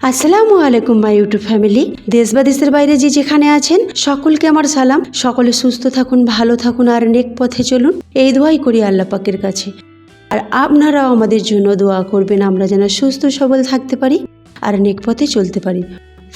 আসসালামু আলাইকুম my YouTube family. দেশ বা দেশের বাইরে যে যেখানে আছেন সকলকে আমার সালাম। সকলে সুস্থ থাকুন, ভালো থাকুন আর নেক পথে চলুন, এই দোয়াই করি আল্লাহ পাকের কাছে। আর আপনারাও আমাদের জন্য দোয়া করবেন, আমরা যেন সুস্থ সবল থাকতে পারি আর নেক পথে চলতে পারি।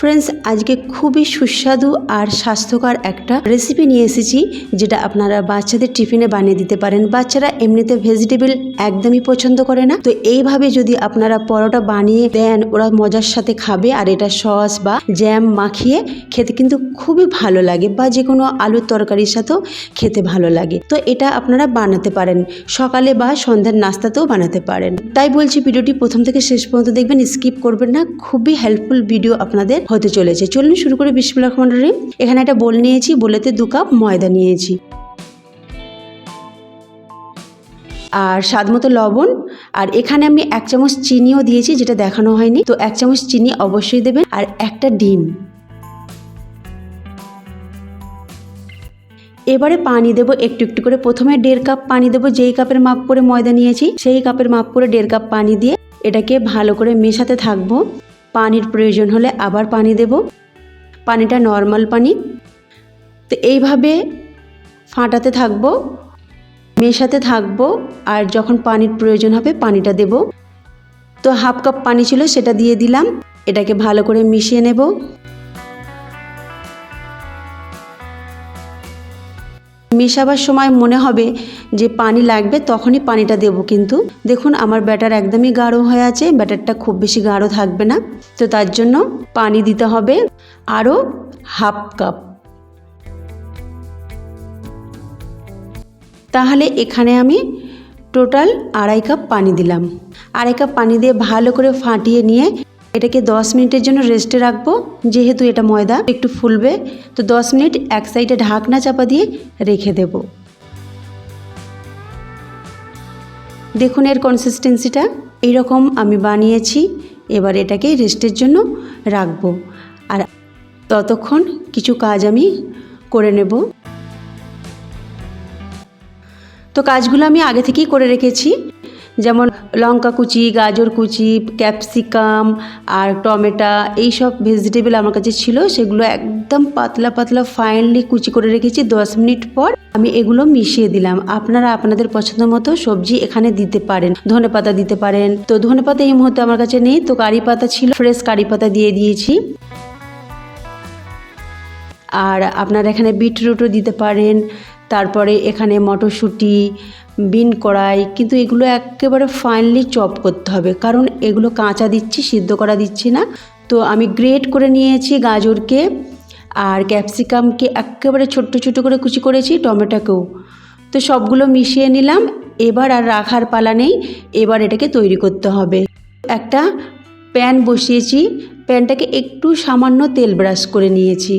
ফ্রেন্ডস, আজকে খুবই সুস্বাদু আর স্বাস্থ্যকর একটা রেসিপি নিয়ে এসেছি, যেটা আপনারা বাচ্চাদের টিফিনে বানিয়ে দিতে পারেন। বাচ্চারা এমনিতে ভেজিটেবল একদমই পছন্দ করে না, তো এইভাবে যদি আপনারা পরোটা বানিয়ে দেন ওরা মজার সাথে খাবে। আর এটা সস বা জ্যাম মাখিয়ে খেতে কিন্তু খুবই ভালো লাগে, বা যে কোনো আলুর তরকারির সাথেও খেতে ভালো লাগে। তো এটা আপনারা বানাতে পারেন, সকালে বা সন্ধ্যার নাস্তাতেও বানাতে পারেন। তাই বলছি ভিডিওটি প্রথম থেকে শেষ পর্যন্ত দেখবেন, স্কিপ করবেন না। খুবই হেল্পফুল ভিডিও আপনাদের হতে চলেছে। চলুন শুরু করে। বিসমিল্লাহির রহমানির রহিম। এখানে একটা বোল নিয়েছি, বোলেতে 2 কাপ ময়দা নিয়েছি, আর স্বাদ মতো লবণ, আর এখানে আমি 1 চামচ চিনিও দিয়েছি, যেটা দেখানো হয়নি। তো 1 চামচ চিনি অবশ্যই দেবেন, আর একটা ডিম। এবারে পানি দেবো একটু একটু করে। প্রথমে 1.5 কাপ পানি দেবো, যেই কাপের মাপ করে ময়দা নিয়েছি সেই কাপের মাপ করে 1.5 কাপ পানি দিয়ে এটাকে ভালো করে মেশাতে থাকবো। পানির প্রয়োজন হলে আবার পানি দেব, পানিটা নর্মাল পানি। তো এইভাবে ফাটাতে থাকবো, মেশাতে থাকবো, আর যখন পানির প্রয়োজন হবে পানিটা দেব। তো 1/2 কাপ পানি ছিল, সেটা দিয়ে দিলাম। এটাকে ভালো করে মিশিয়ে নেব। মেশাবার সময় মনে হবে যে পানি লাগবে, তখনই পানিটা দেব। কিন্তু দেখুন আমার ব্যাটার একদমই গাঢ় হয়ে আছে, ব্যাটারটা খুব বেশি গাঢ় থাকবে না। তো তার জন্য পানি দিতে হবে আরও 1/2 কাপ। তাহলে এখানে আমি টোটাল 2.5 কাপ পানি দিলাম। 2.5 কাপ পানি দিয়ে ভালো করে ফাটিয়ে নিয়ে এটাকে 10 মিনিটের জন্য রেস্টে রাখবো। যেহেতু এটা ময়দা একটু ফুলবে, তো 10 মিনিট এক সাইডে ঢাকনা চাপা দিয়ে রেখে দেব। দেখুন এর কনসিস্টেন্সিটা এইরকম আমি বানিয়েছি। এবার এটাকে রেস্টের জন্য রাখবো, আর ততক্ষণ কিছু কাজ আমি করে নেব। তো কাজগুলো আমি আগে থেকেই করে রেখেছি, যেমন লঙ্কা কুচি, গাজর কুচি, ক্যাপসিকাম আর টমেটো, এই সব ভেজিটেবল আমার কাছে ছিল, সেগুলো একদম পাতলা পাতলা ফাইনলি কুচি করে রেখেছি। 10 মিনিট পর আমি এগুলো মিশিয়ে দিলাম। আপনারা আপনাদের পছন্দ মতো সবজি এখানে দিতে পারেন, ধনেপাতা দিতে পারেন। তো ধনেপাতা এই মুহূর্তে আমার কাছে নেই, তো কারি পাতা ছিল, ফ্রেশ কারি পাতা দিয়ে দিয়েছি। আর আপনারা এখানে বিটরুটও দিতে পারেন। তারপরে এখানে মটরশুঁটি, বিন কড়াই, কিন্তু এগুলো একেবারে ফাইনলি চপ করতে হবে, কারণ এগুলো কাঁচা দিচ্ছি, সিদ্ধ করা দিচ্ছি না। তো আমি গ্রেট করে নিয়েছি গাজরকে, আর ক্যাপসিকামকে একেবারে ছোট্ট ছোট করে কুচি করেছি, টমেটোকেও। তো সবগুলো মিশিয়ে নিলাম। এবার আর রাখার পালা নেই, এবার এটাকে তৈরি করতে হবে। একটা প্যান বসিয়েছি, প্যানটাকে একটু সামান্য তেল ব্রাশ করে নিয়েছি।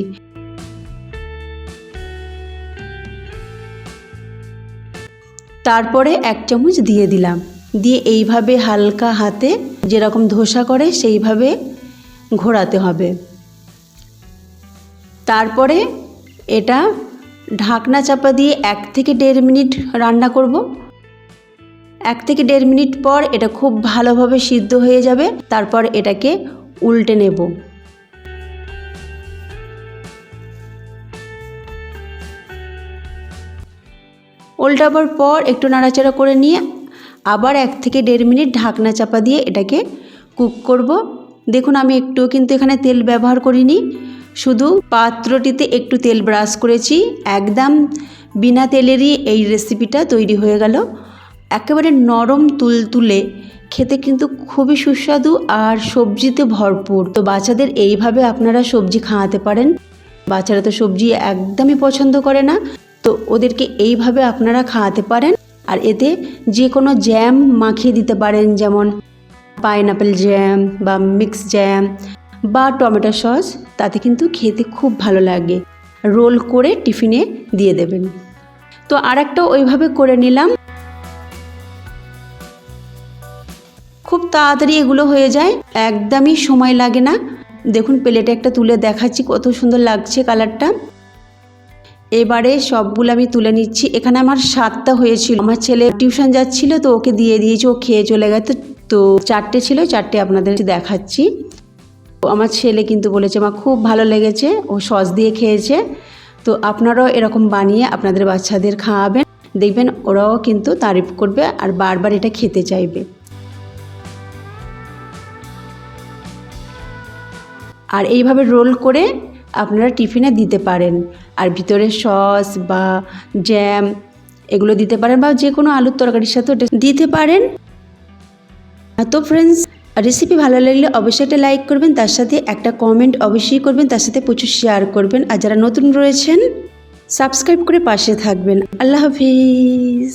তারপরে 1 চামচ দিয়ে দিলাম, দিয়ে এইভাবে হালকা হাতে যেরকম ধোসা করে সেইভাবে ঘোরাতে হবে। তারপরে এটা ঢাকনা চাপা দিয়ে 1 থেকে 1.5 মিনিট রান্না করব। 1 থেকে 1.5 মিনিট পর এটা খুব ভালোভাবে সিদ্ধ হয়ে যাবে। তারপর এটাকে উল্টে নেব। উল্টাবার পর একটু নাড়াচাড়া করে নিয়ে আবার 1 থেকে 1.5 মিনিট ঢাকনা চাপা দিয়ে এটাকে কুক করব। দেখুন আমি একটুও কিন্তু এখানে তেল ব্যবহার করিনি, শুধু পাত্রটিতে একটু তেল ব্রাশ করেছি। একদম বিনা তেলেরই এই রেসিপিটা তৈরি হয়ে গেল। একেবারে নরম তুলতুলে, খেতে কিন্তু খুবই সুস্বাদু আর সবজিতে ভরপুর। তো বাচ্চাদের এইভাবে আপনারা সবজি খাওয়াতে পারেন। বাচ্চারা তো সবজি একদমই পছন্দ করে না, তো ওদেরকে এইভাবে আপনারা খাওয়াতে পারেন। আর এতে যে কোনো জ্যাম মাখিয়ে দিতে পারেন, যেমন পাইনাপেল জ্যাম বা মিক্স জ্যাম বা টমেটো সস, তাতে কিন্তু খেতে খুব ভালো লাগে। রোল করে টিফিনে দিয়ে দেবেন। তো আরেকটা ওইভাবে করে নিলাম। খুব তাড়াতাড়ি এগুলো হয়ে যায়, একদমই সময় লাগে না। দেখুন প্লেটে একটা তুলে দেখাচ্ছি, কত সুন্দর লাগছে কালারটা। এবারে সবগুলো আমি তুলে নিচ্ছি। এখানে আমার 7টা হয়েছিল। আমার ছেলে টিউশন যাচ্ছিল, তো ওকে দিয়ে দিয়েছি, ও খেয়ে চলে গেছে। তো 4টে ছিল, 4টে আপনাদের দেখাচ্ছি। আমার ছেলে কিন্তু বলেছে মা খুব ভালো লেগেছে, ও সস দিয়ে খেয়েছে। তো আপনারাও এরকম বানিয়ে আপনাদের বাচ্চাদের খাওয়াবেন, দেখবেন ওরাও কিন্তু তারিফ করবে আর বারবার এটা খেতে চাইবে। আর এইভাবে রোল করে আপনারা টিফিনে দিতে পারেন, আর ভিতরে সস বা জ্যাম এগুলো দিতে পারেন, বা যে কোনো আলুর তরকারির সাথে ওটা দিতে পারেন। তো ফ্রেন্ডস, রেসিপি ভালো লাগলে অবশ্যই একটা লাইক করবেন, তার সাথে একটা কমেন্ট অবশ্যই করবেন, তার সাথে প্রচুর শেয়ার করবেন। আর যারা নতুন রয়েছেন সাবস্ক্রাইব করে পাশে থাকবেন। আল্লাহ হাফিজ।